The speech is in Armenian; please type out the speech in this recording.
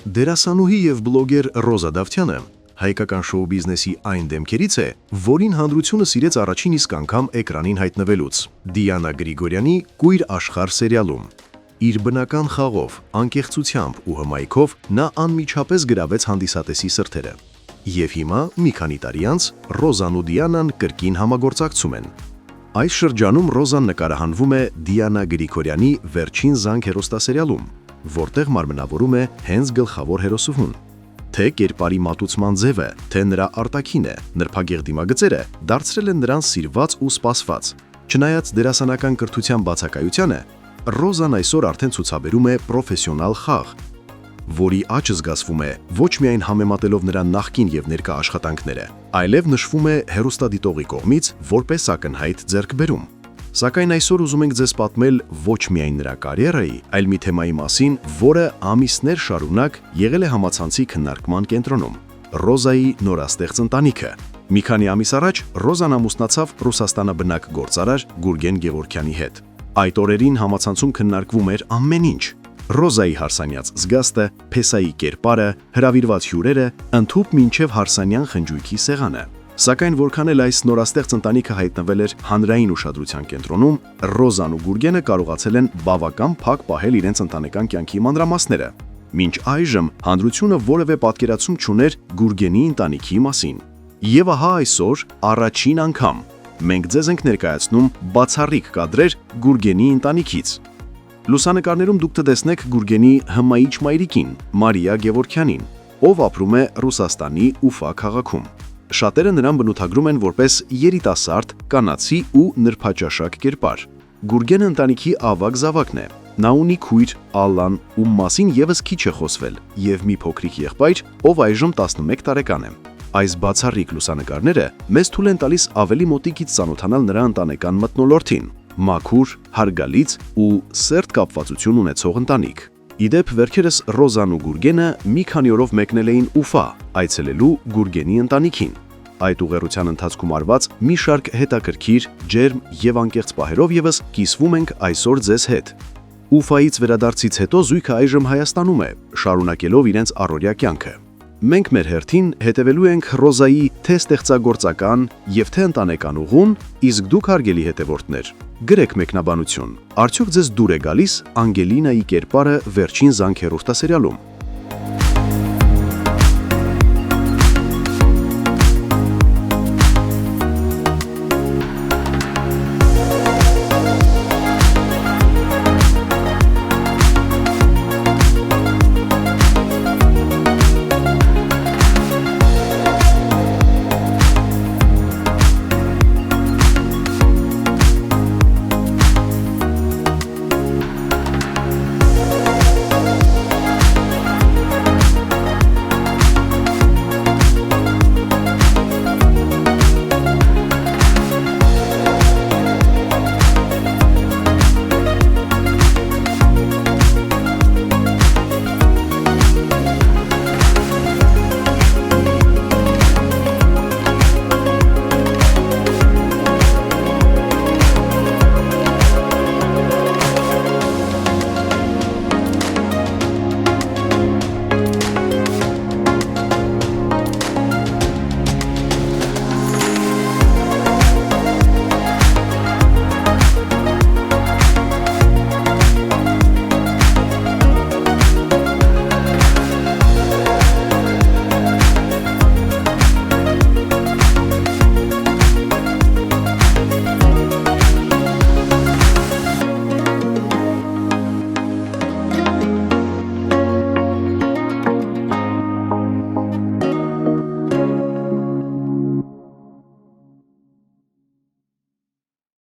Դերասանուհի եւ բլոգեր Ռոզա Դավթյանը հայկական շոու բիզնեսի այն դեմքերից է, որին հանրությունը սիրեց առաջին իսկ անգամ էկրանին հայտնվելուց։ Դիանա Գրիգորյանի «Կույր աշխարհ» սերիալում։ Իր բնական խաղով, անկեղծությամբ ու հմայքով նա անմիջապես գրավեց հանդիսատեսի սրտերը։ Եվ հիմա, մի քանի տարի անց, Ռոզան ու Դիանան կրկին համագործակցում են։ Այս շրջանում Ռոզան նկարահանվում է Դիանա Գրիգորյանի «Վերջին զանգ» հեռուստասերիալում, որտեղ մարմնավորում է հենց գլխավոր հերոսուհուն։ Թե կերպարի մատուցման ձևը, թե նրա արտաքինը, նրբագեղ դիմագծերը դարձրել են նրան սիրված ու սպասված։ Չնայած դերասանական կրթության բացակայությանը, Ռոզան այսօր արդեն ցուցաբերում է պրոֆեսիոնալ խաղ, որի աճը զգացվում է ոչ միայն համեմատելով նրա նախկին եւ ներկա աշխատանքները, այլև նշվում է հեռուստադիտողի կողմից որպես ակնհայտ ձեռքբերում։ Սակայն այսօր ուզում ենք ձեզ պատմել ոչ միայն նրա կարիերայի, այլ մի թեմայի մասին, որը ամիսներ շարունակ եղել է համացանցի քննարկման կենտրոնում՝ Ռոզայի նորաստեղծ ընտանիքը։ Մի քանի ամիս առաջ Ռոզան ամուսնացավ Ռուսաստանաբնակ գործարար Գուրգեն Գևորգյանի հետ։ Այդ օրերին համացանցում քննարկվում էր ամեն ինչ՝ Ռոզայի հարսանյաց զգաստը, փեսայի կերպարը, հրավիրված հյուրերը, ընդհուպ մինչև հարսանյան խնջույքի սեղանը։ Սակայն որքան էլ այս նորաստեղծ ընտանիքը հայտնվել էր հանրային ուշադրության կենտրոնում, Ռոզան ու Գուրգենը կարողացել են բավական փակ պահել իրենց ընտանեկան կյանքի մանրամասները։ Մինչ այժմ հանրությունը որևէ պատկերացում չուներ Գուրգենի ընտանիքի մասին։ Եվ ահա այսօր առաջին անգամ մենք ձեզ ենք ներկայացնում բացառիկ կադրեր Գուրգենի ընտանիքից։ Լուսանկարներում դուք կտեսնեք Գուրգենի հմայիչ մայրիկին, Մարիա Գևորգյանին, ով ապրում է Ռուսաստանի Ուֆա քաղաքում։ Շատերը նրան բնութագրում են որպես երիտասարդ, կանացի ու նրբաճաշակ կերպար։ Գուրգենը ընտանիքի ավագ զավակն է։ Նա ունի քույր Ալլան, ում մասին եւս քիչ է խոսվել, եւ մի փոքրիկ եղբայր, ով այժմ 11 տարեկան է։ Այս բացառիկ լուսանկարները մեզ թույլ են տալիս ավելի մոտիկից ծանոթանալ նրա ընտանեկան մթնոլորտին։ Մաքուր, հարգալից ու սերտ կապվածություն ունեցող ընտանիք։ Իդեպ վերջերս Ռոզան ու Գուրգենը մի քանի օրով մեկնել էին Ուֆա, այցելելու Գուրգենի ընտանիքին։ Այդ ուղերության ընթացքում արված մի շարք հետաքրքիր, ջերմ եւ անկեղծ պահերով եւս կիսվում ենք այսօր ձեզ հետ։ Ուֆայից վերադարձից հետո զույգը այժմ Հայաստանում է, շարունակելով իրենց առօրյա կյանքը։ Մենք մեր հերթին հետևելու ենք Ռոզայի թե ստեղծագործական եւ թե ընտանեկան ուղուն, իսկ դուք հարգելի հետևորդներ, գրեք մեկնաբանություն։ Արդյոք ձեզ դուր է գալիս Անգելինայի կերպարը Վերջին զանգ հեռուստասերիալում։